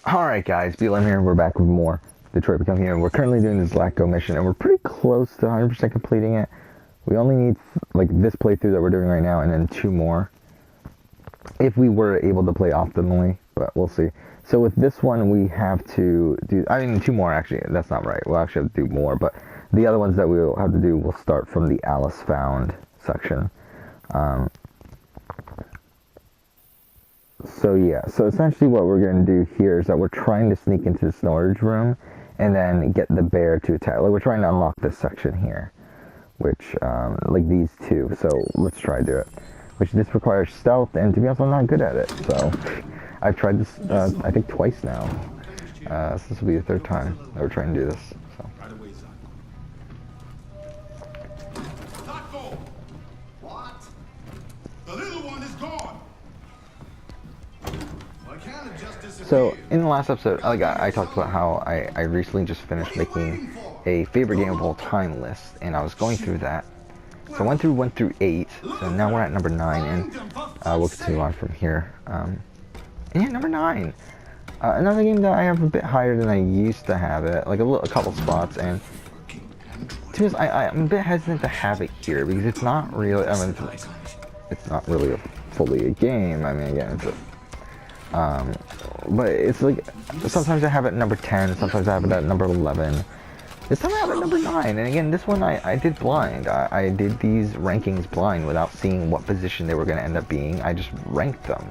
Alright guys, BLM here, and we're back with more Detroit Become Human. We're currently doing this Zlatko mission, and we're pretty close to 100% completing it. We only need, like, this playthrough that we're doing right now, and then 2 more. If we were able to play optimally, but we'll see. So with this one, we have to do, 2 more actually, that's not right. We'll actually have to do more, but the other ones that we'll have to do will start from the Alice Found section. So yeah, so essentially what we're going to do here is that we're trying to sneak into the storage room and then get the bear to attack. Like, we're trying to unlock this section here, which, like these two. So let's try to do it. Which this requires stealth, and to be honest, I'm not good at it. So I've tried this, I think twice now. So this will be the 3rd time that we're trying to do this. So. Zlatko! What? The little one is gone. So in the last episode, I talked about how I recently just finished making a favorite game of all time list, and I was going through that. So I went through 1 through 8, so now we're at number 9, and we'll continue on from here. And yeah, number 9. Another game that I have a bit higher than I used to have it, like a couple spots, and to be honest, I'm a bit hesitant to have it here, because it's not really, it's not really fully a game. I mean, again, it's a... but it's like, sometimes I have it at number 10, sometimes I have it at number 11. This time I have it at number 9, and again, this one I did blind. I did these rankings blind without seeing what position they were going to end up being. I just ranked them.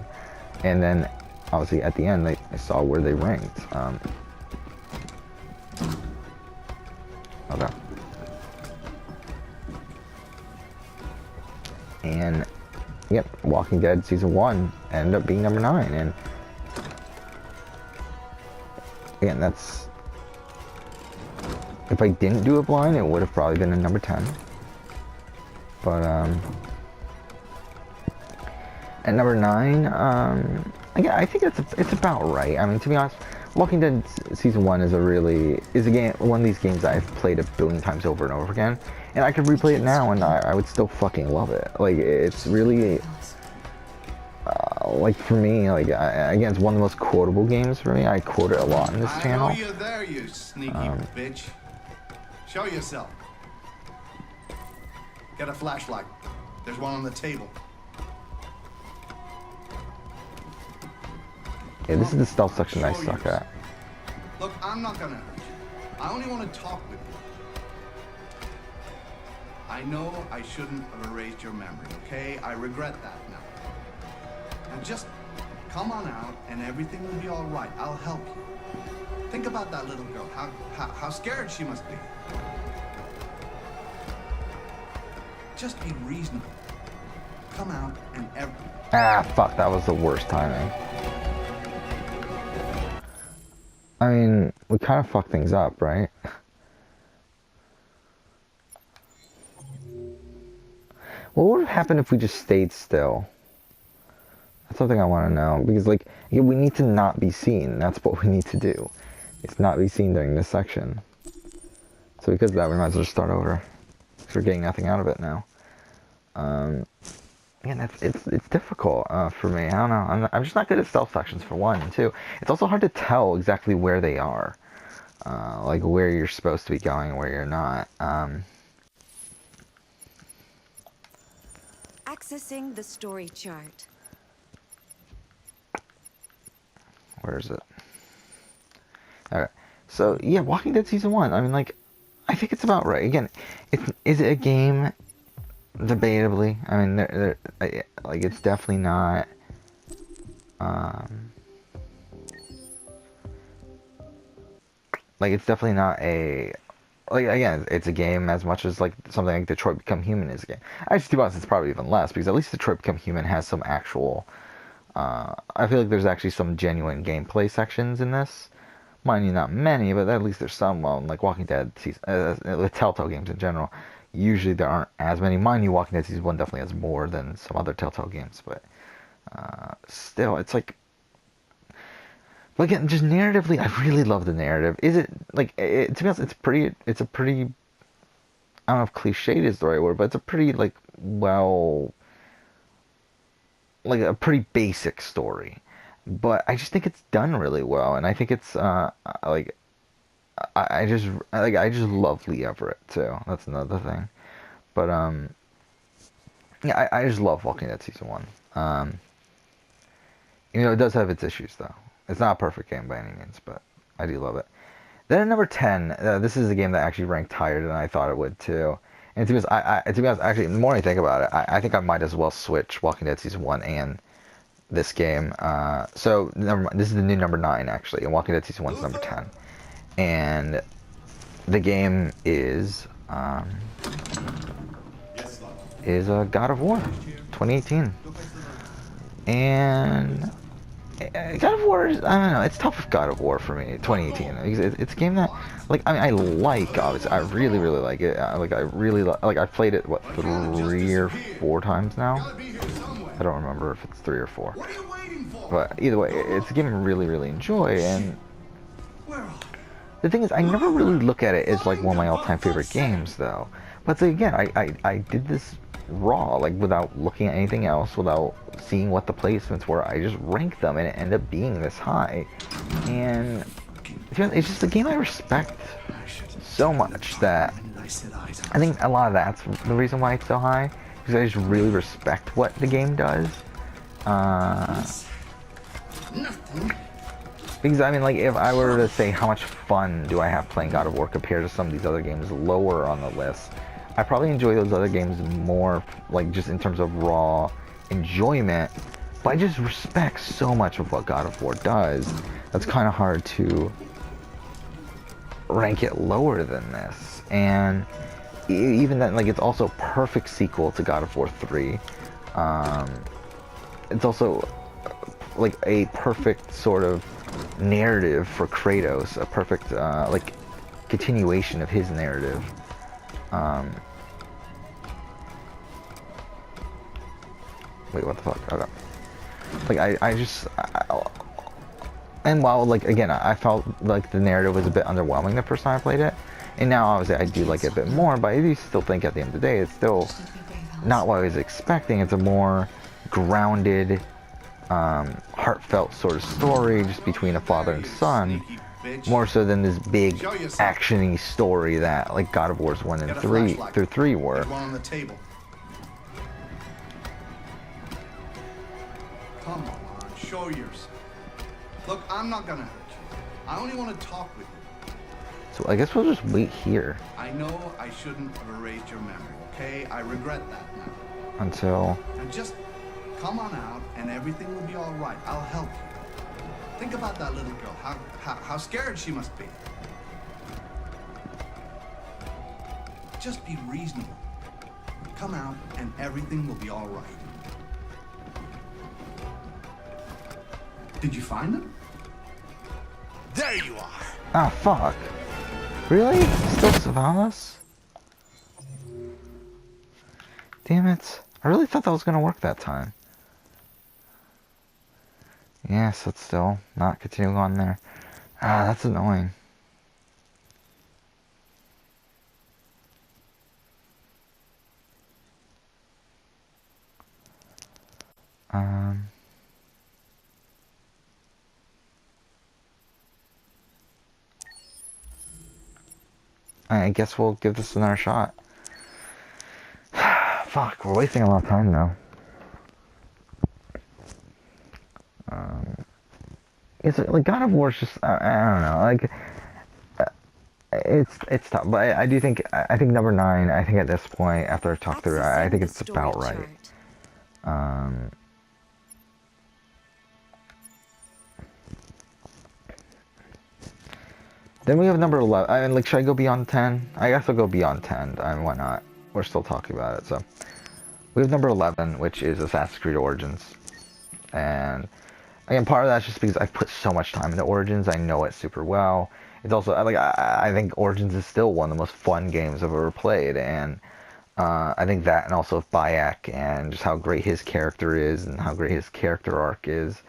And then, obviously, at the end, I saw where they ranked. Okay. And, yep, Walking Dead Season 1 ended up being number 9, and again, that's... If I didn't do it blind, it would have probably been a number 10. But, at number 9, again, I think it's about right. I mean, to be honest, Walking Dead Season 1 is a game, one of these games that I've played a billion times over and over again. And I could replay it now, and I would still fucking love it. Like, it's really... like, for me, like, again, it's one of the most quotable games for me. I quote it a lot in this channel. I know you're there, you sneaky bitch. Show yourself. Get a flashlight. There's one on the table. Yeah, this is the stealth section I suck at. Look, I'm not gonna hurt you. I only want to talk with you. I know I shouldn't have erased your memory, okay? I regret that now. Now just come on out and everything will be all right. I'll help you. Think about that little girl. How scared she must be. Just be reasonable. Come out and Ah, fuck, that was the worst timing. I mean, we kind of fucked things up, right? What would have happened if we just stayed still? That's something I want to know, because, like, yeah, we need to not be seen. That's what we need to do. It's not be seen during this section. So because of that, we might as well just start over, because we're getting nothing out of it now. Again, it's difficult for me. I don't know. I'm just not good at stealth sections, for one, and two, it's also hard to tell exactly where they are, like where you're supposed to be going and where you're not. Accessing the story chart. Where is it? Okay. So, yeah, Walking Dead Season 1. I mean, like, I think it's about right. Again, is it a game? Debatably. I mean, like, it's definitely not... like, it's definitely not a... Like, again, it's a game as much as, like, something like Detroit Become Human is a game. Actually, to be honest, it's probably even less, because at least Detroit Become Human has some actual... I feel like there's actually some genuine gameplay sections in this. Mind you, not many, but at least there's some. Well, like Walking Dead, with Telltale games in general, usually there aren't as many. Mind you, Walking Dead Season 1 definitely has more than some other Telltale games, but still, it's like... But again, just narratively, I really love the narrative. Is it, like, to be honest, it's a pretty, I don't know if cliched is the right word, but it's a pretty, like, well... like a pretty basic story. but I just think it's done really well, and I think it's like I just love Lee Everett too. That's another thing. But yeah, I just love Walking Dead season one. You know, it does have its issues though. It's not a perfect game by any means, but I do love it. Then at number 10, this is a game that actually ranked higher than I thought it would too. And to be honest, actually, the more I think about it, I think I might as well switch Walking Dead season one and this game. So never mind, this is the new number 9 actually, and Walking Dead season one is number 10. And the game is God of War 2018. And God of War is, I don't know, it's tough with God of War for me, 2018. It's a game that, like, I mean, I like, obviously, I really, really like it. Like, I really, like, I've played it, what, 3 or 4 times now? I don't remember if it's 3 or 4. But either way, it's a game I really, really enjoy, and the thing is, I never really look at it as, like, one of my all-time favorite games, though. But so again, I did this raw, like, without looking at anything else, without seeing what the placements were. I just ranked them, and it ended up being this high. And it's just a game I respect so much that I think a lot of that's the reason why it's so high, because I just really respect what the game does. Uh, because I mean, like, if I were to say how much fun do I have playing God of War compared to some of these other games lower on the list, I probably enjoy those other games more, like, just in terms of raw enjoyment. But I just respect so much of what God of War does. That's kind of hard to rank it lower than this. And even then, like, it's also a perfect sequel to God of War 3. It's also like a perfect sort of narrative for Kratos, a perfect like continuation of his narrative. Wait, what the fuck? Okay. Like and while, like, again, I felt like the narrative was a bit underwhelming the first time I played it, and now obviously I do like it a bit more, but I do still think at the end of the day it's still not what I was expecting. It's a more grounded, heartfelt sort of story just between a father and son, more so than this big action-y story that, like, God of War's 1 and 3 through 3 were. On the table. Come on, show yourself. Look, I'm not gonna hurt you. I only want to talk with you. So I guess we'll just wait here I know I shouldn't have erased your memory, okay? I regret that now. until... And just come on out and everything will be all right. I'll help you. Think about that little girl. How scared she must be. Just be reasonable. Come out and everything will be all right. Did you find them? There you are. Ah, fuck. Really? Still Savalas? Damn it. I really thought that was gonna work that time. Yes, it's still not continuing on there. Ah, that's annoying. Um... I guess we'll give this another shot. Fuck, we're wasting a lot of time now. It's like God of War is just I don't know, like it's tough, but I do think I think number 9. I think at this point after I talk through it, I think it's about right. Then we have number 11. I mean, like, should I go beyond 10? I guess I'll go beyond 10. I mean, why not? We're still talking about it, so. We have number 11, which is Assassin's Creed Origins. And, again, part of that's just because I've put so much time into Origins. I know it super well. It's also, like, I think Origins is still one of the most fun games I've ever played. And I think that, and also Bayek, and just how great his character is, and how great his character arc is.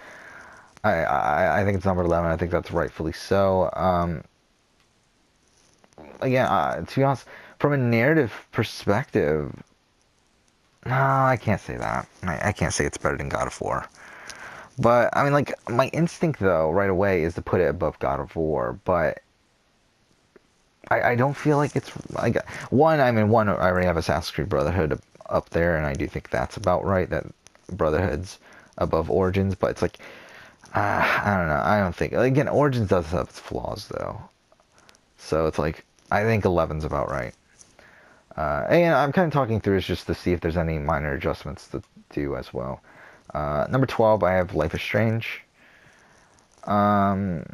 I think it's number 11. I think that's rightfully so. Again, to be honest, from a narrative perspective, no, I can't say that. I can't say it's better than God of War. But I mean, like my instinct though, right away, is to put it above God of War. But I don't feel like it's like one. I mean, one, I already have Assassin's Creed Brotherhood up there, and I do think that's about right. That Brotherhood's above Origins, but it's like I don't know. I don't think again Origins does have its flaws though, so it's like I think 11's about right. And I'm kind of talking through is just to see if there's any minor adjustments to do as well. Number 12, I have Life is Strange,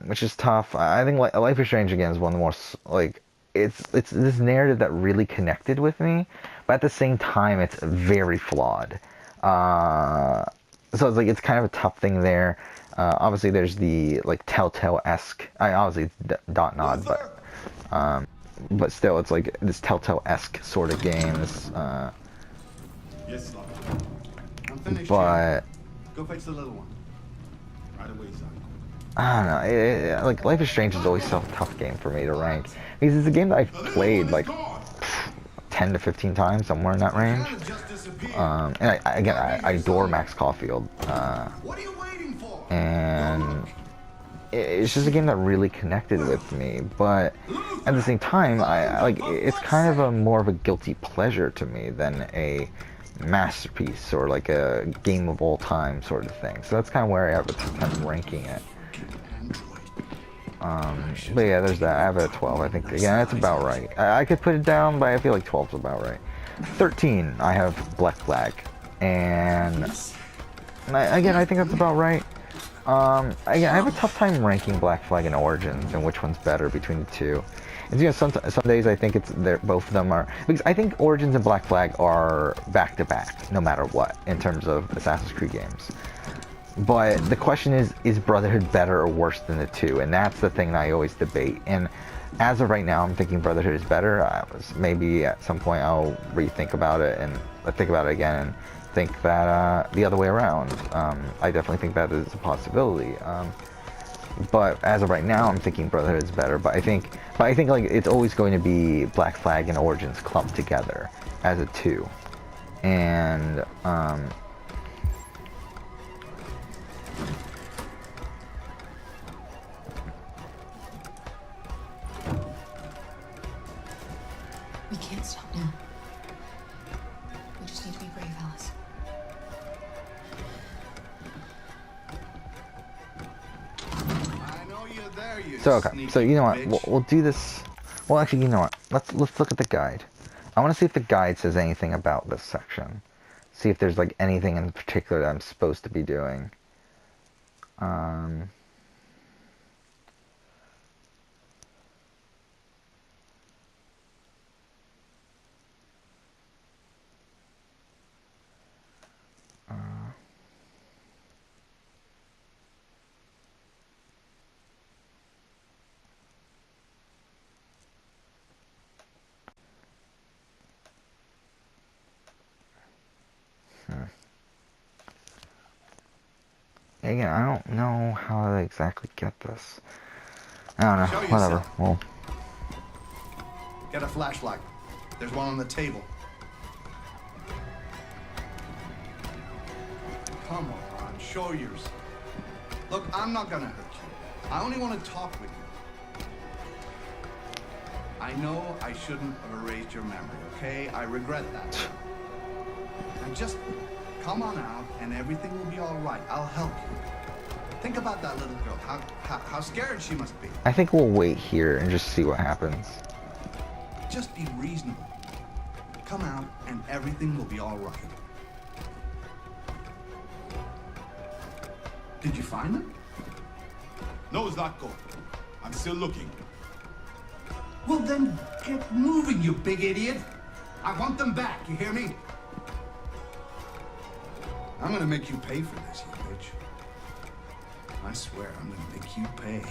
which is tough. I think Life is Strange again is one of the more like it's this narrative that really connected with me, but at the same time it's very flawed. So it's like it's kind of a tough thing there. Obviously, there's the like Telltale-esque. Obviously it's dot nod, but still, it's like this Telltale-esque sort of game. This, Yes, Zlatko. I'm finished but here. Go fetch the little one. Right away, Zlatko. I don't know. Like Life is Strange is always such a tough game for me to rank because it's a game that I've played like 10 to 15 times, somewhere in that range. And I adore Max Caulfield. What are you waiting for? And it's just a game that really connected with me, but at the same time I like it's kind of a more of a guilty pleasure to me than a masterpiece or like a game of all time sort of thing. So that's kind of where I have a tough time ranking it. But yeah, there's that. I have it at 12. I think again that's about right. I could put it down, but I feel like 12's about right. 13, I have Black Flag, and again I think that's about right. Again, I have a tough time ranking Black Flag and Origins and which one's better between the two. And, you know, some days I think both of them are, because I think Origins and Black Flag are back to back, no matter what, in terms of Assassin's Creed games. But the question is Brotherhood better or worse than the two? And that's the thing that I always debate. And as of right now, I'm thinking Brotherhood is better. Maybe at some point I'll rethink about it and think about it again and think that the other way around. I definitely think that is a possibility. But as of right now, I'm thinking Brotherhood is better. But I think like it's always going to be Black Flag and Origins clumped together as a two. And we can't stop now. We just need to be brave, Alice. I know you're there, you so okay, sneaky so you know what? bitch. We'll do this. Well, actually, you know what? Let's look at the guide. I want to see if the guide says anything about this section. See if there's like anything in particular that I'm supposed to be doing. Again, I don't know how to exactly get this. I don't know. Show Whatever. yourself. Well, Get a flashlight. There's one on the table. Come on, show yourself. Look, I'm not gonna hurt you. I only want to talk with you. I know I shouldn't have erased your memory, okay? I regret that. Now just come on out and everything will be all right. I'll help you. Think about that little girl. How scared she must be. I think we'll wait here and just see what happens. Just be reasonable. Come out and everything will be all right. Did you find them? No, Zlatko. I'm still looking. Well then, get moving, you big idiot. I want them back, you hear me? I'm gonna make you pay for this, you bitch. I swear, I'm gonna make you pay.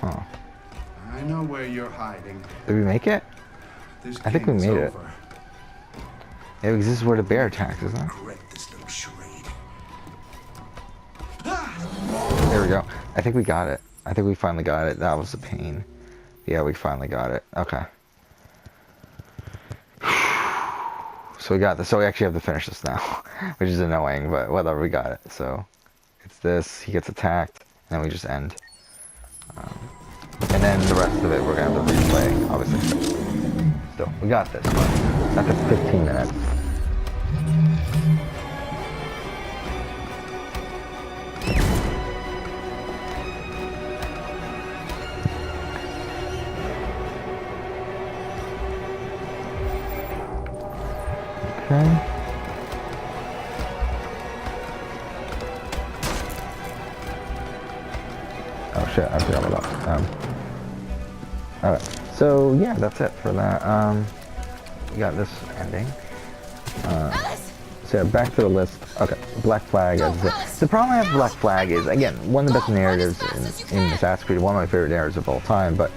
Huh. I know where you're hiding. Did we make it? This I think we game's made it. over. Yeah, because this is where the bear attacks, isn't it? Correct this little charade. There we go. I think we got it. I think we finally got it. That was a pain. Yeah, we finally got it. Okay. So we got this. So we actually have to finish this now, which is annoying, but whatever, we got it. So it's this. He gets attacked, and then we just end. And then the rest of it we're gonna have to replay, obviously. Still, we got this. After 15 minutes. Okay. Oh shit, I forgot about that. Alright, so yeah, that's it for that. We got this ending. So yeah, back to the list. Okay, Black Flag. The problem I have with Black Flag is, again, one of the best narratives in Assassin's Creed, one of my favorite narratives of all time, but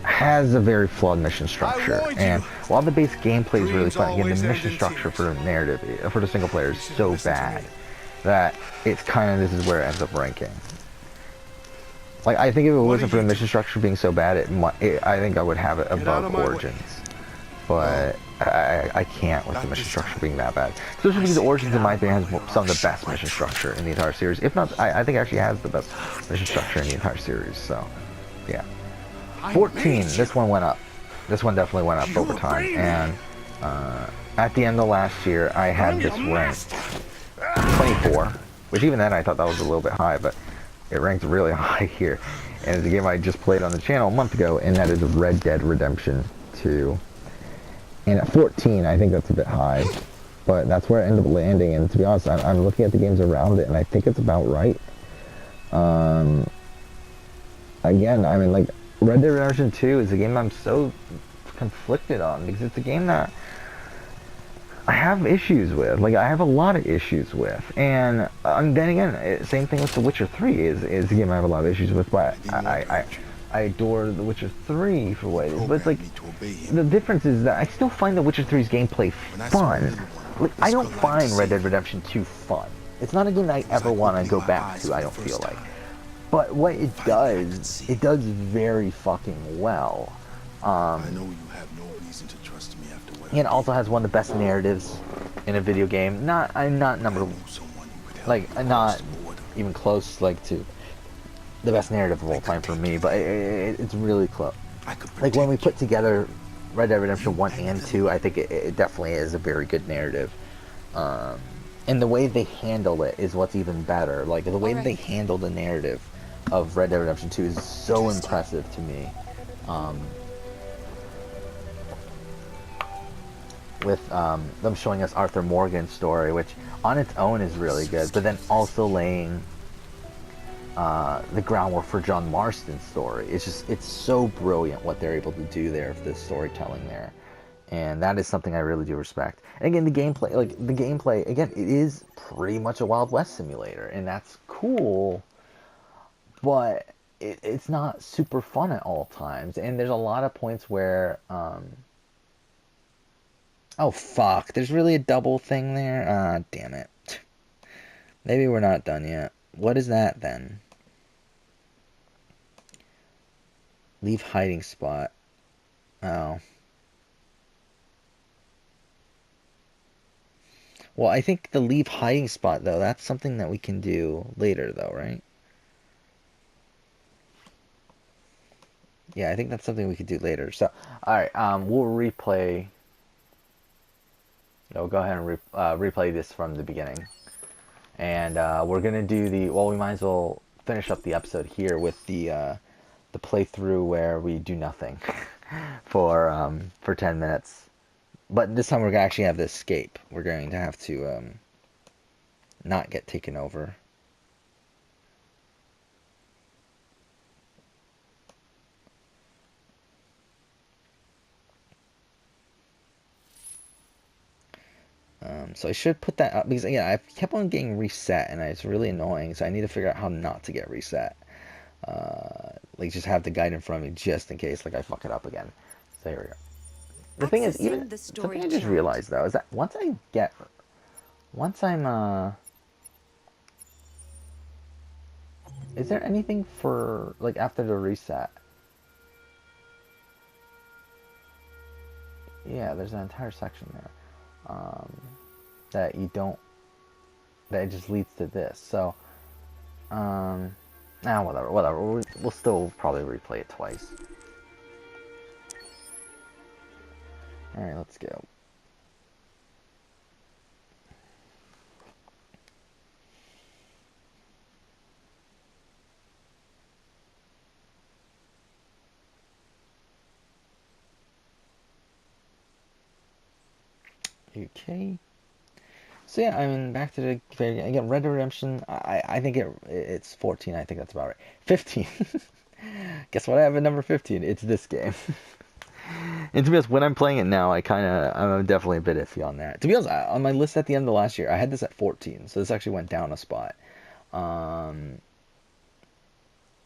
has a very flawed mission structure. And while the base gameplay is really fun, again, the mission structure for the narrative, for the single player, is so bad that it's kind of, this is where it ends up ranking. Like, I think if it wasn't for the mission structure being so bad, I think I would have it above Origins. But I can't with the mission structure being that bad. Especially because Origins, in my opinion, has some of the best mission structure in the entire series. If not, I think it actually has the best mission structure in the entire series. So, yeah. 14, this one went up. This one definitely went up over time. And at the end of last year, I had this ranked 24. Which even then, I thought that was a little bit high, but it ranked really high here. And it's a game I just played on the channel a month ago, and that is Red Dead Redemption 2. And at 14, I think that's a bit high. But that's where I ended up landing, and to be honest, I'm looking at the games around it, and I think it's about right. Again, I mean, like, Red Dead Redemption 2 is a game I'm so conflicted on, because it's a game that I have issues with. Like, I have a lot of issues with. And then again, same thing with The Witcher 3 is a game I have a lot of issues with, but I adore The Witcher 3 for what it is. But it's like, the difference is that I still find The Witcher 3's gameplay fun. Like, I don't find Red Dead Redemption 2 fun. It's not a game that I ever want to go back to, I don't feel like. But what it does very fucking well. I know you have no reason to trust me after what It also has one of the best narratives in a video game. Not number, like, not even close, like, to the best narrative of all time for me, but it's really close. Like, when we put together Red Dead Redemption 1 and 2, I think it definitely is a very good narrative. And the way they handle it is what's even better. Like, the way that they handle the narrative of Red Dead Redemption 2 is so impressive to me. With them showing us Arthur Morgan's story, which on its own is really good, but then also laying the groundwork for John Marston's story. It's so brilliant what they're able to do there with this storytelling there. And that is something I really do respect. And again, the gameplay, again, it is pretty much a Wild West simulator, and that's cool, but it's not super fun at all times. And there's a lot of points where, oh fuck, there's really a double thing there? Ah, damn it. Maybe we're not done yet. What is that then? Leave hiding spot. Oh. Well, I think the leave hiding spot, though, that's something that we can do later, though, right? Yeah, I think that's something we could do later. So, alright, we'll replay. We'll go ahead and replay this from the beginning. And we're going to do well, we might as well finish up the episode here with the playthrough where we do nothing for 10 minutes. But this time we're going to actually have to escape. We're going to have to not get taken over. So I should put that up because, again, I kept on getting reset and it's really annoying. So I need to figure out how not to get reset. Like, just have the guide in front of me just in case, like, I fuck it up again. So here we go. The thing is, even Accessing the something story I just chart. realized though is that once I'm is there anything for like after the reset? Yeah, there's an entire section there that you don't that it just leads to this. So whatever. We'll still probably replay it twice. All right, let's go. Okay. So yeah, I mean, back to the again, Red Dead Redemption. I think it's 14. I think that's about right. 15. Guess what? I have at number 15. It's this game. And to be honest, when I'm playing it now, I'm definitely a bit iffy on that. To be honest, on my list at the end of last year, I had this at 14, so this actually went down a spot. Um,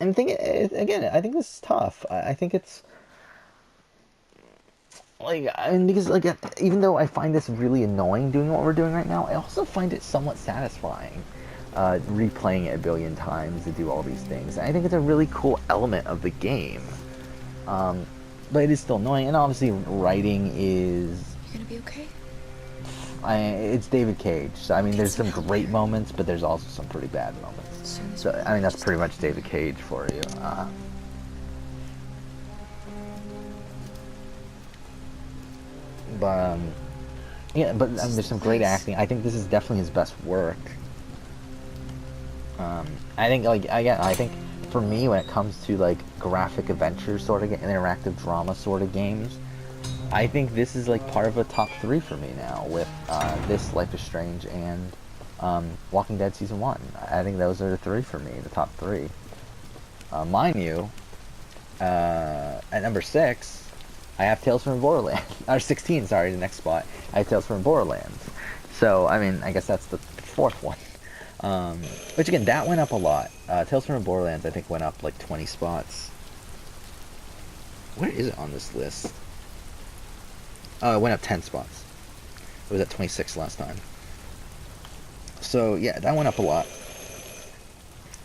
and again, I think this is tough. I think it's like, I mean, because like even though I find this really annoying doing what we're doing right now, I also find it somewhat satisfying. Replaying it a billion times to do all these things. I think it's a really cool element of the game. But it is still annoying, and obviously writing is You're gonna be okay? it's David Cage. So I mean, there's some great moments, but there's also some pretty bad moments. Soon as So I mean, that's pretty much David Cage for you. But yeah, but I mean, there's some great acting. I think this is definitely his best work. I think like again, I think for me when it comes to like graphic adventure sort of interactive drama sort of games, I think this is like part of a top 3 for me now with this Life is Strange and Walking Dead Season 1. I think those are the 3 for me, the top 3. Mind you, at number 6, I have Tales from Borderlands. Or 16, sorry, the next spot. I have Tales from Borderlands. So, I mean, I guess that's the 4th one. Which again, that went up a lot. Tales from Borderlands, I think, went up like 20 spots. Where is it on this list? It went up 10 spots. It was at 26 last time. So yeah, that went up a lot.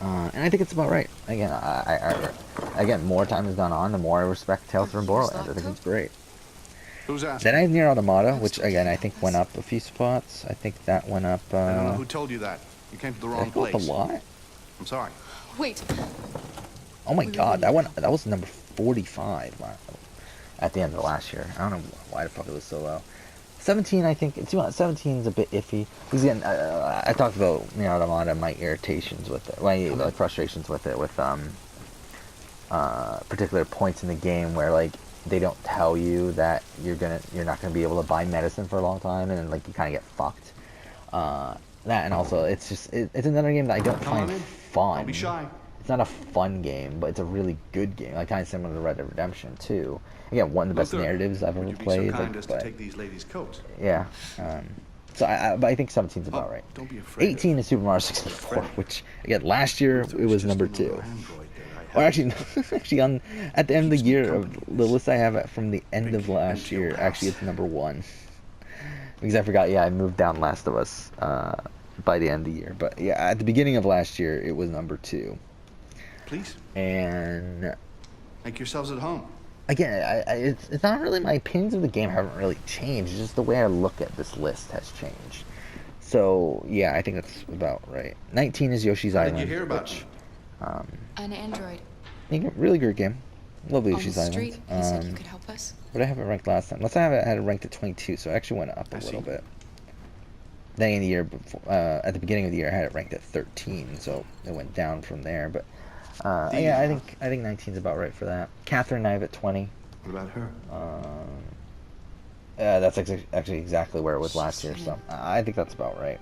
And I think it's about right. Again, again, more time has gone on, the more I respect Tales from Borderlands. I think it's great. Who's Then asking? I have Nier Automata, which again I think went up a few spots. I think that went up. I don't know who told you that. You came to the wrong That went up place. a lot. I'm sorry. Wait. Oh my We god, really- that was number 45 at the end of last year. I don't know why the fuck it was so low. 17, I think, 17 is a bit iffy. Because again, I talked about Nier Automata, my irritations with it, my like frustrations with it, with particular points in the game where like they don't tell you that you're not gonna be able to buy medicine for a long time, and then like you kind of get fucked. That, and also it's another game that I don't Come on find in. fun. Don't be shy. It's not a fun game, but it's a really good game. Like kind of similar to Red Dead Redemption 2. Again, one of the best Luther, narratives I've would ever you be played. so kind Like, as to but take these ladies' coats? yeah. But I think 17's about right. Don't be afraid. 18 is Super Mario 64, which again last year it was number 2. Or actually, at the end of the year of the list I have from the end of last year, actually it's number 1. Because I forgot, yeah, I moved down Last of Us by the end of the year. But yeah, at the beginning of last year, it was number 2. Please, And make yourselves at home. again, it's not really my opinions of the game haven't really changed. It's just the way I look at this list has changed. So yeah, I think that's about right. 19 is Yoshi's How Island, did you hear about which An android. really good game. Lovely On the Yoshi's street, Island. he said you could help us. But I have it ranked last time. Let's have it had it ranked at 22, so it actually went up a little bit. Then in the year before, at the beginning of the year, I had it ranked at 13, so it went down from there. But yeah, I think 19 is about right for that. Catherine and I have at 20. What about her? That's actually exactly where it was last year, so I think that's about right.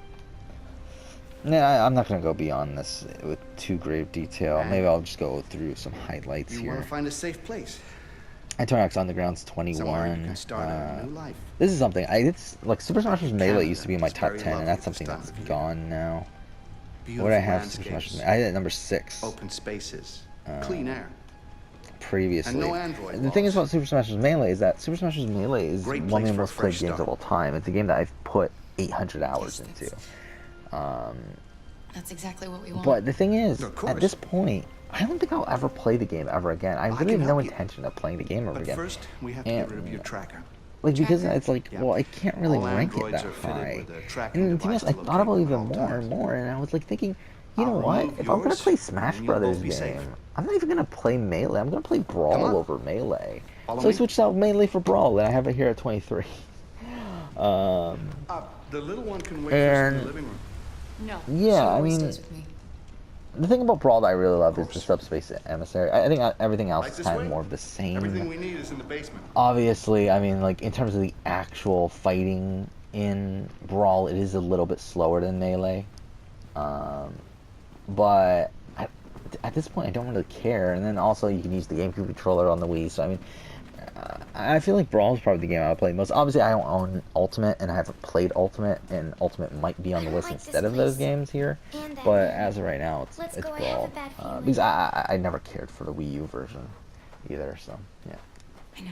Nah, I'm not gonna go beyond this with too great detail. Maybe I'll just go through some highlights You here. want to find a safe place. Antoniox Underground's Somewhere you 21. can start a new life. This is something it's like Super Smash Bros. Melee used to be in my Canada top is 10, very and that's lovely something this that's time of year. gone now. Beautiful What do I have Super Smash landscapes, Bros. I had it at number 6. open spaces, clean air. previously. And no Android The thing is laws. about Super Smash Bros. Melee is that Super Smash Bros. Melee is Great one of place the for a most played fresh games start. of all time. It's a game that I've put 800 hours into. That's exactly what we want. But the thing is, Of at course. this point, I don't think I'll ever play the game ever again. I I really can have no help you. intention of playing the game ever But again. first, we have to And get rid of your tracker. like because Tracker? it's like, Yeah. well, I can't really All rank it androids that are fitted high. with a tracking And to be device honest, I to thought about locate it them even at all more and times. more, and I was like thinking, you I'll know what? remove If I'm gonna yours, play and Smash then you'll Brothers both be safe. game, I'm not even gonna play Melee. I'm gonna play Come Brawl on. over Melee. Follow So I me. switched out Melee for Brawl, and I have it here at 23. The little one can wait for us in And the living room. No. yeah, she I always mean, stays with me. the thing about Brawl that I really love is the course. Subspace Emissary. I think everything else Right is this kind way? of more of the same. Everything we need is in the basement. Obviously, I mean, like in terms of the actual fighting in Brawl, it is a little bit slower than Melee. But at this point, I don't really care. And then also, you can use the GameCube controller on the Wii. So I mean, I feel like Brawl is probably the game I would play most. Obviously, I don't own Ultimate, and I haven't played Ultimate, and Ultimate might be on the list like this instead of those place. games here. And that But man. as of right now, Let's it's go, I Brawl. have a bad feeling. Because I never cared for the Wii U version either. So yeah. I know.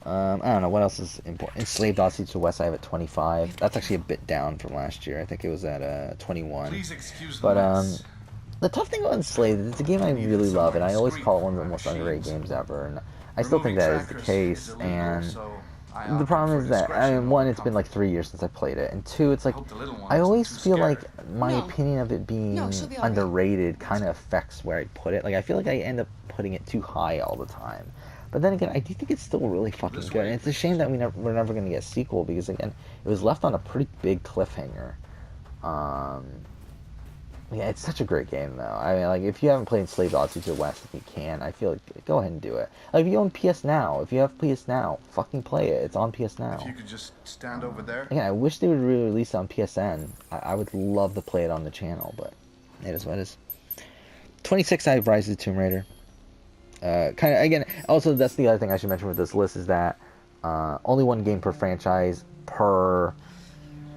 I don't know what else is important. Enslaved Odyssey to the West, I have at 25. That's actually a bit down from last year. I think it was at 21. Please excuse the But mess. the tough thing about Enslaved, it's a game I really love, and I always call it one of the most underrated games ever. And I still think that is the case. And the problem is that I mean, one, it's been like 3 years since I played it, and two, it's like hope the little one I isn't always too feel like scared. my No. opinion of it being No, she'll be all right. underrated kind of affects where I put it. Like I feel like I end up putting it too high all the time. But then again, I do think it's still really fucking This good. way, And it's a shame that we're never going to get a sequel because again, it was left on a pretty big cliffhanger. Yeah, it's such a great game though. I mean, like if you haven't played Enslaved Odyssey to the West, if you can, I feel like go ahead and do it. Like if you own PS Now, if you have PS Now, fucking play it. It's on PS Now. If you could just stand over there. Again, I wish they would re-release it on PSN. I would love to play it on the channel, but it is what it is. 26, I have Rise of the Tomb Raider. Kind of again. Also, that's the other thing I should mention with this list is that only one game per franchise per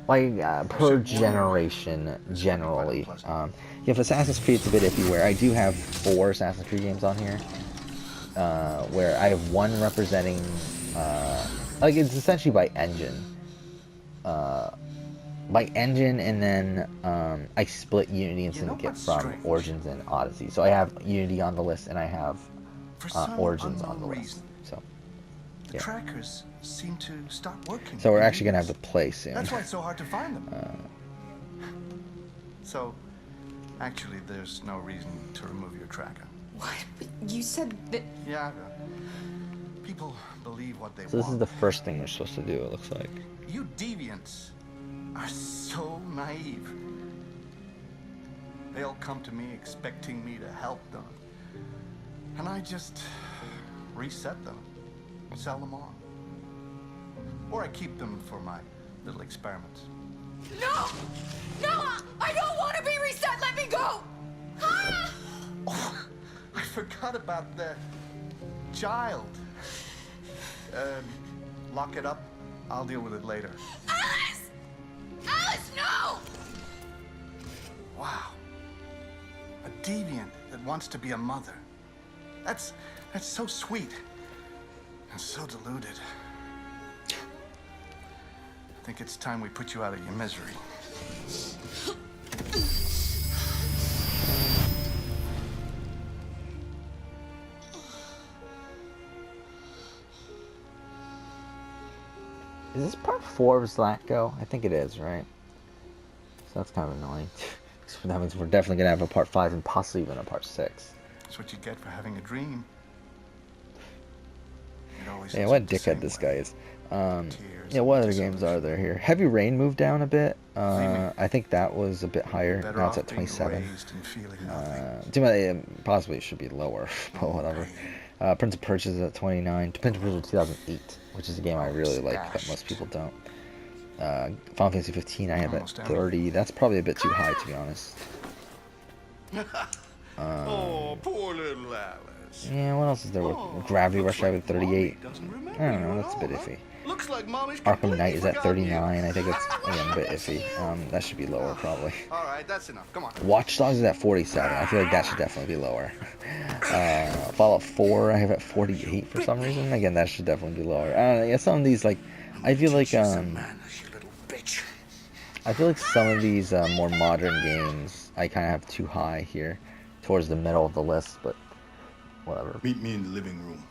per generation generally. If Assassin's Creed's a bit iffy, where I do have 4 Assassin's Creed games on here, where I have one representing like it's essentially by engine. And then I split Unity and You know Syndicate what's from strange? Origins and Odyssey. So I have Unity on the list, and I have For some Origins on unknown the list. reason, So, the yeah. trackers seem to stop working. So we're in actually gonna have units. to play soon. That's why it's so hard to find them. So, actually, there's no reason to remove your tracker. What? But you said that. Yeah, people believe what they So this want. is the first thing we're supposed to do. It looks like. You deviants are so naive. They'll come to me expecting me to help them. And I just reset them, sell them on. Or I keep them for my little experiments. No! No! I don't want to be reset! Let me go! Ah! Oh, I forgot about the child. Lock it up. I'll deal with it later. Alice! Alice, no! Wow. A deviant that wants to be a mother. That's so sweet. And so deluded. I think it's time we put you out of your misery. Is this part 4 of Zlatko? I think it is, right? So that's kind of annoying. So that means we're definitely gonna have a part 5 and possibly even a part 6. That's what you get for having a dream. It always Yeah, ends what up the dickhead same this way. guy is. Tears Yeah, and what other games disillusion. are there here? Heavy Rain moved down a bit. Dreaming. I think that was a bit higher. Better Now it's off at being 27. raised and feeling nothing. Possibly it should be lower, but whatever. Prince of Persia is at 29. Prince of Persia 2008, which is a game I really like, but most people don't. Final Fantasy 15 I have at Almost 30. That's probably a bit too high, to be honest. Oh, poor little Alice. Yeah, what else is there? Oh, Gravity looks Rush I have like at 38. Mommy doesn't remember I don't you know, at that's a bit all, huh? iffy. Looks like Mommy's Arkham completely Knight is at forgotten you. 39. I think that's, again, a bit iffy. That should be lower, probably. All right, that's enough. Come on. Watch Dogs is at 47. I feel like that should definitely be lower. Fallout 4 I have at 48 for some reason. Again, that should definitely be lower. Yeah, some of these, like, I feel like, I feel like some of these more modern games I kind of have too high here, towards the middle of the list, but whatever. Meet me in the living room.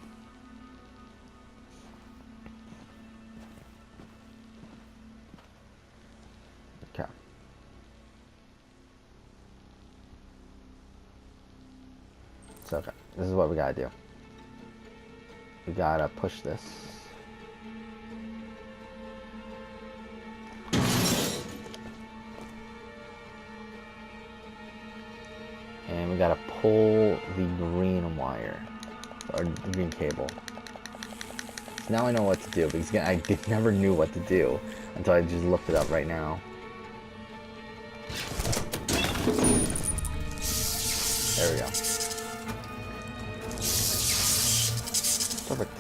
Okay. So, okay, this is what we gotta do. We gotta push this. And we gotta pull the green wire, or the green cable. So now I know what to do, because again, I never knew what to do until I just looked it up right now. There we go. Perfect.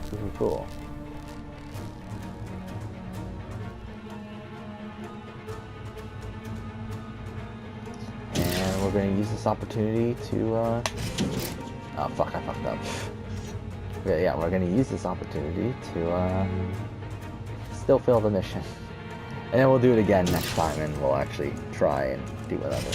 Super cool. And we're going to use this opportunity to, oh fuck, I fucked up. Yeah, we're going to use this opportunity to, still fail the mission. And then we'll do it again next time, and we'll actually try and do whatever.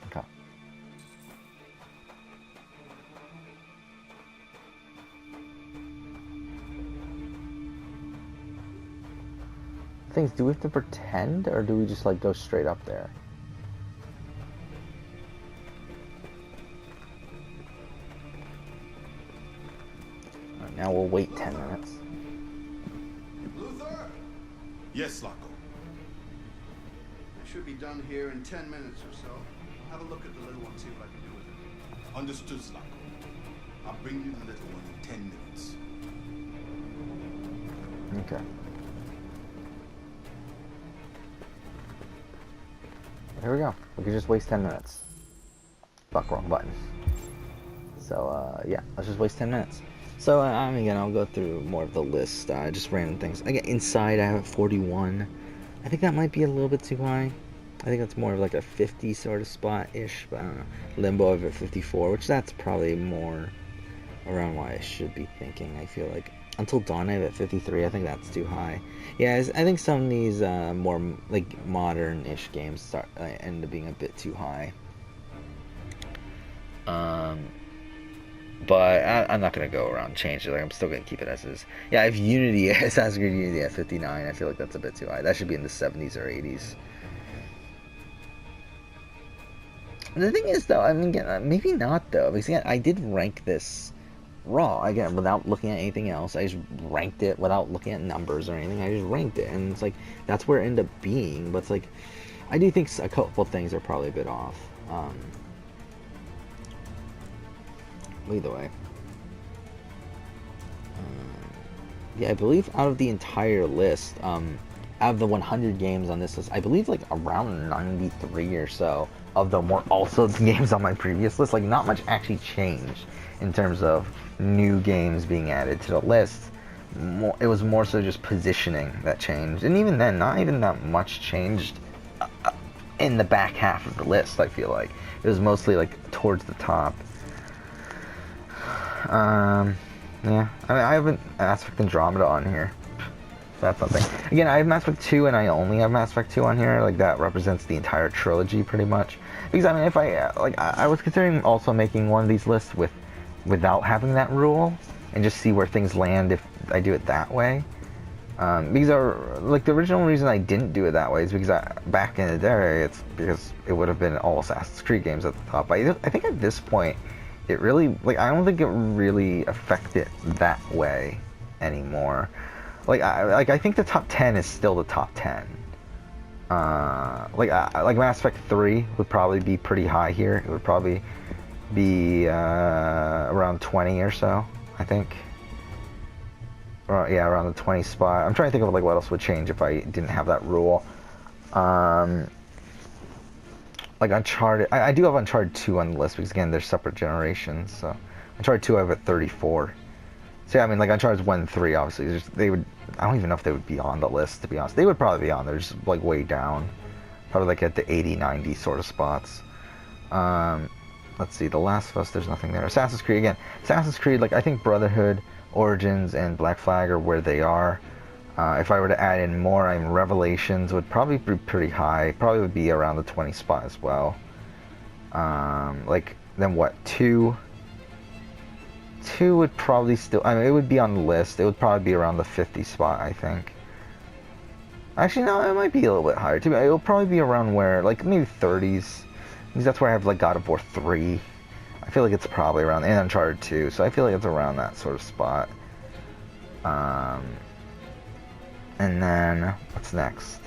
Okay. Things, do we have to pretend, or do we just like go straight up there? Alright, now we'll wait 10 minutes. Luther, Yes, Zlatko. I should be done here in 10 minutes or so. Have a look at the little one, see what I can do with it. Understood, Zlatko. I'll bring you the little one in 10 minutes. Okay. Here we go. We could just waste 10 minutes. Fuck, wrong button. So, yeah, let's just waste 10 minutes. So, again, I'll go through more of the list, just random things. Again, inside I have 41. I think that might be a little bit too high. I think that's more of like a 50 sort of spot-ish, but I don't know. Limbo of at 54, which that's probably more around what I should be thinking, I feel like. Until Dawn I have at 53, I think that's too high. Yeah, I think some of these more like modern-ish games start end up being a bit too high. But I'm not gonna go around and change it. Like, I'm still gonna keep it as is. Yeah, I have Unity, Assassin's Creed Unity at 59. I feel like that's a bit too high. That should be in the 70s or 80s. The thing is, though, I mean, again, maybe not though, because again, I did rank this raw, again, without looking at anything else. I just ranked it without looking at numbers or anything. I just ranked it, and it's like, that's where it ended up being. But it's like, I do think a couple things are probably a bit off. Either way. Yeah, I believe out of the entire list, out of the 100 games on this list, I believe like around 93 or so of them were also the games on my previous list. Like, not much actually changed in terms of new games being added to the list. It was more so just positioning that changed, and even then, not even that much changed in the back half of the list. I feel like it was mostly like towards the top. Yeah, I mean, I have an Mass Effect Andromeda on here. That's something. Again, I have Mass Effect 2, and I only have Mass Effect 2 on here. Like, that represents the entire trilogy, pretty much. Because, I mean, if I was considering also making one of these lists without having that rule, and just see where things land if I do it that way. Because, like, the original reason I didn't do it that way is because back in the day, it's because it would have been all Assassin's Creed games at the top. I think at this point, it really, like, I don't think it really affected that way anymore. Like, I think the top 10 is still the top 10. Like Mass Effect 3 would probably be pretty high here. It would probably be around 20 or so, I think. Yeah, around the 20 spot. I'm trying to think of like what else would change if I didn't have that rule. Like Uncharted, I do have Uncharted 2 on the list because again, they're separate generations. So Uncharted 2 I have at 34. So yeah, I mean like Uncharted 1 and 3 obviously they would. I don't even know if they would be on the list, to be honest. They would probably be on there, just like way down, probably like at the 80, 90 sort of spots. Let's see, The Last of Us, there's nothing there. Assassin's Creed, again, Assassin's Creed, like I think Brotherhood, Origins, and Black Flag are where they are. If I were to add in more, I mean, Revelations would probably be pretty high. Probably would be around the 20 spot as well. Like, then what, 2? 2 would probably still, I mean, it would be on the list. It would probably be around the 50 spot, I think. Actually, no, it might be a little bit higher too. It'll probably be around where, like, maybe 30s. Because that's where I have, like, God of War 3. I feel like it's probably around, and Uncharted 2. So I feel like it's around that sort of spot. And then, what's next?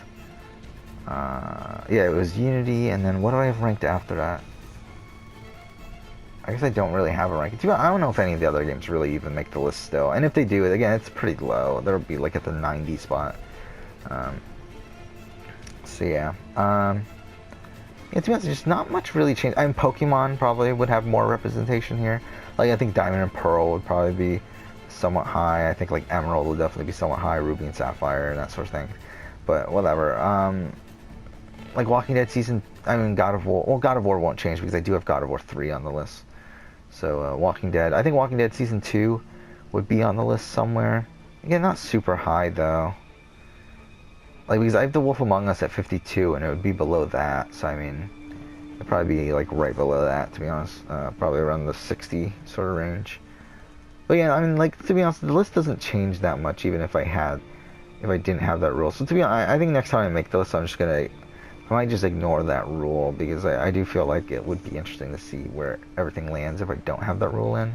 Yeah, it was Unity, and then what do I have ranked after that? I guess I don't really have a rank. I don't know if any of the other games really even make the list still. And if they do, again, it's pretty low. They'll be like at the 90 spot. So yeah. Yeah, to be honest, just not much really changed. I mean, Pokemon probably would have more representation here. Like, I think Diamond and Pearl would probably be somewhat high. I think, like, Emerald would definitely be somewhat high. Ruby and Sapphire and that sort of thing. But, whatever. Like, Walking Dead Season... I mean, God of War... Well, God of War won't change because I do have God of War 3 on the list. So, Walking Dead... I think Walking Dead Season 2 would be on the list somewhere. Again, not super high, though. Like, because I have The Wolf Among Us at 52, and it would be below that. So, I mean, it'd probably be, like, right below that, to be honest. Probably around the 60 sort of range. But, yeah, I mean, like, to be honest, the list doesn't change that much, even if I didn't have that rule. So, to be honest, I think next time I make the list, I might just ignore that rule, because I do feel like it would be interesting to see where everything lands if I don't have that rule in.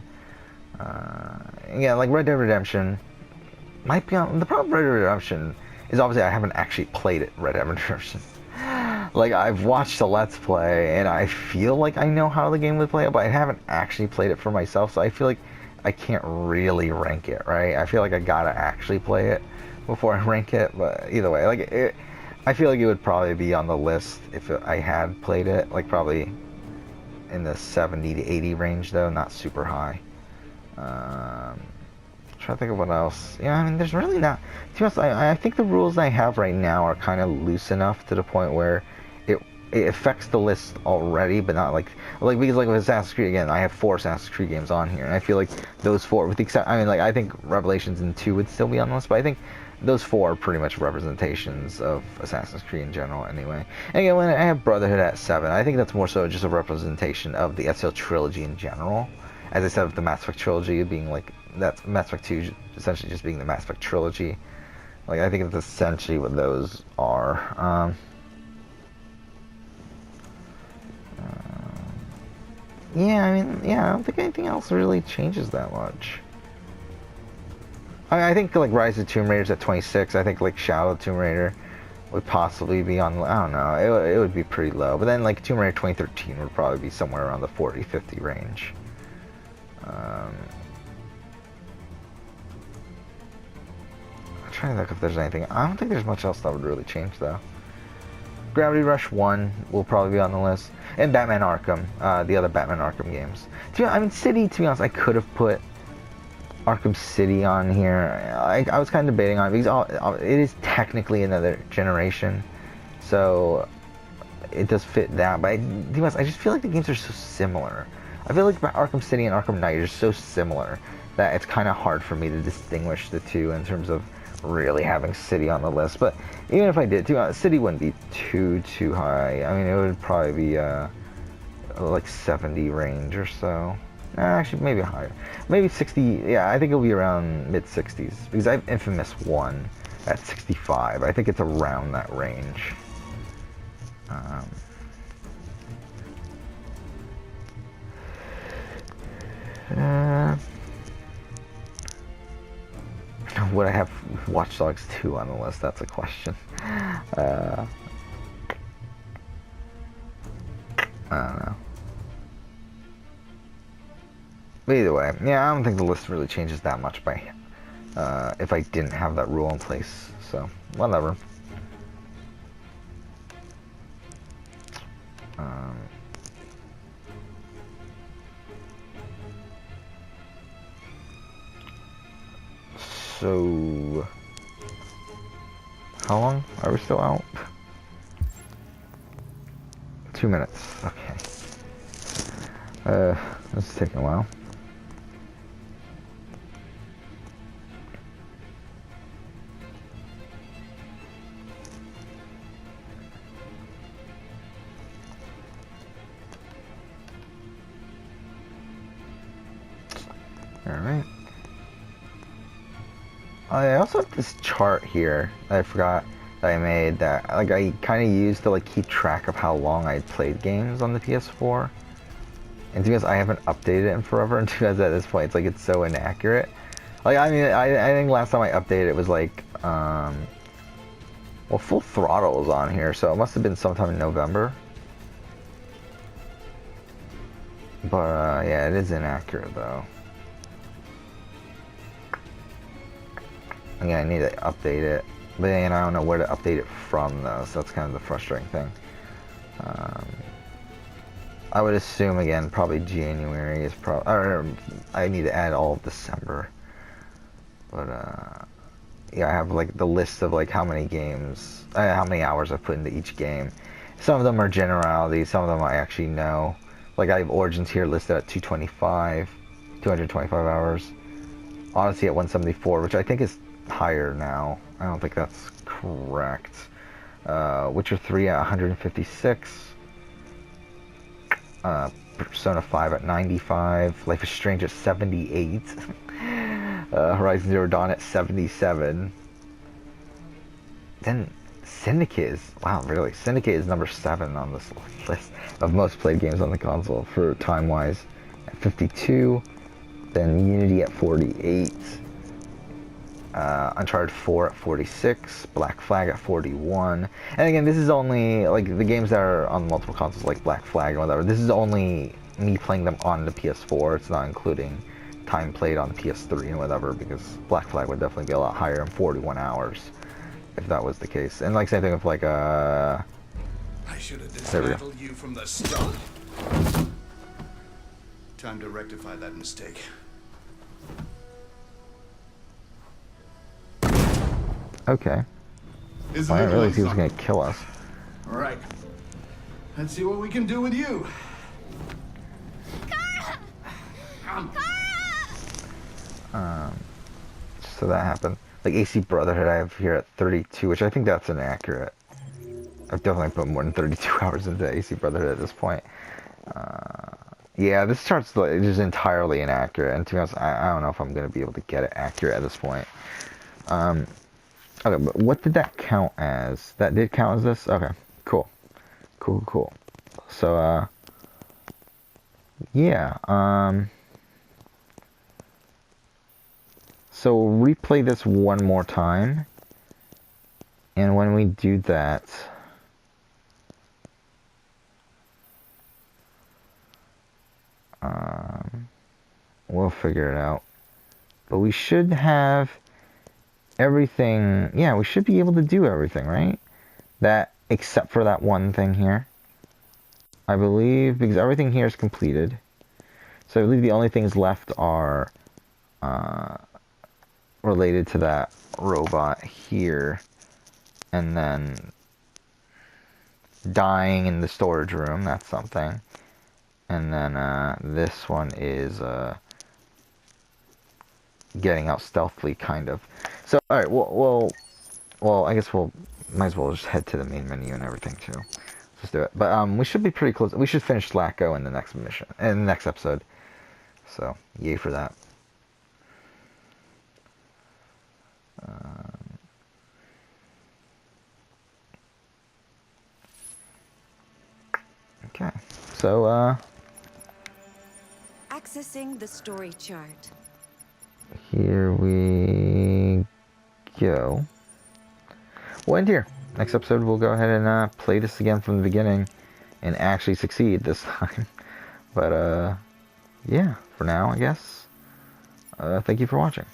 Yeah, like, Red Dead Redemption might be on... The problem with Red Dead Redemption is obviously I haven't actually played it, Red Dead Redemption. Like, I've watched a Let's Play, and I feel like I know how the game would play, but I haven't actually played it for myself, so I feel like I can't really rank it, right? I feel like I gotta actually play it before I rank it, but either way, like, I feel like it would probably be on the list if I had played it, like, probably in the 70 to 80 range, though, not super high. Trying to think of what else. Yeah, I mean, there's really not. To be honest, I think the rules I have right now are kind of loose enough to the point where it affects the list already, but not like because like with Assassin's Creed again, I have 4 Assassin's Creed games on here, and I feel like those 4, with the except, I mean, like I think Revelations and 2 would still be on the list, but I think those 4 are pretty much representations of Assassin's Creed in general, anyway. And again, when I have Brotherhood at 7, I think that's more so just a representation of the Ezio trilogy in general. As I said, with the Mass Effect trilogy being like. That's Mass Effect 2 essentially just being the Mass Effect trilogy. Like, I think it's essentially what those are. Yeah, I mean, yeah, I don't think anything else really changes that much. I think, like, Rise of Tomb Raider's at 26. I think, like, Shadow of Tomb Raider would possibly be on, I don't know, it would be pretty low. But then, like, Tomb Raider 2013 would probably be somewhere around the 40, 50 range. Trying to look if there's anything. I don't think there's much else that would really change, though. Gravity Rush 1 will probably be on the list. And Batman Arkham, the other Batman Arkham games. I mean, City, to be honest, I could have put Arkham City on here. I was kind of debating on it because it is technically another generation. So it does fit that. But to be honest, I just feel like the games are so similar. I feel like Arkham City and Arkham Knight are so similar that it's kind of hard for me to distinguish the two in terms of really having City on the list. But even if I did, City wouldn't be too high. I mean, it would probably be like 70 range or so. Actually, maybe higher. Maybe 60. Yeah, I think it'll be around mid-60s because I have Infamous 1 at 65. I think it's around that range. Would I have Watch Dogs 2 on the list? That's a question. I don't know. But either way, yeah, I don't think the list really changes that much by if I didn't have that rule in place. So, whatever. Um, so, how long are we still out? 2 minutes. Okay. This is taking a while. Alright. I also have this chart here that I forgot that I made that like I kind of used to like keep track of how long I played games on the PS4. And because I haven't updated it in forever, and because at this point it's like it's so inaccurate. Like I mean, I think last time I updated it was like well, Full Throttle was on here, so it must have been sometime in November. But yeah, it is inaccurate though. Again, I need to update it, but then I don't know where to update it from though, so that's kind of the frustrating thing. I would assume again probably January is probably, or I need to add all of December. But yeah, I have like the list of like how many games, how many hours I've put into each game. Some of them are generalities, some of them I actually know. Like I have Origins here listed at 225 hours. Odyssey at 174, which I think is higher now. I don't think that's correct. Witcher 3 at 156. Persona 5 at 95. Life is Strange at 78. Horizon Zero Dawn at 77. Then Syndicate is, wow, really? Syndicate is number 7 on this list of most played games on the console for time-wise at 52. Then Unity at 48. Uncharted 4 at 46, Black Flag at 41. And again, this is only, like, the games that are on multiple consoles, like Black Flag or whatever, this is only me playing them on the PS4. It's not including time played on the PS3 and whatever, because Black Flag would definitely be a lot higher than 41 hours, if that was the case. And, like, same thing with, like, I should have dismantled you from the start. Time to rectify that mistake. Okay. Isn't I it didn't realize he was awesome? gonna kill us. All right. Let's see what we can do with you. So that happened. Like AC Brotherhood I have here at 32, which I think that's inaccurate. I've definitely put more than 32 hours into AC Brotherhood at this point. Yeah, this chart's like, just entirely inaccurate, and to be honest, I don't know if I'm going to be able to get it accurate at this point. Okay, but what did that count as? That did count as this? Okay, cool. Cool. So, yeah, so we'll replay this one more time, and when we do that, we'll figure it out. But we should have everything. Yeah, we should be able to do everything, right? That, except for that one thing here. I believe, because everything here is completed. So I believe the only things left are related to that robot here. And then dying in the storage room, that's something. And then this one is getting out stealthily, kind of. So, alright, well, I guess might as well just head to the main menu and everything, too. Let's do it. But we should be pretty close. We should finish Zlatko in the next mission, in the next episode. So, yay for that. Okay, so, Accessing the story chart. here we go. We'll end here. Next episode, we'll go ahead and play this again from the beginning and actually succeed this time. But yeah, for now, I guess. Thank you for watching.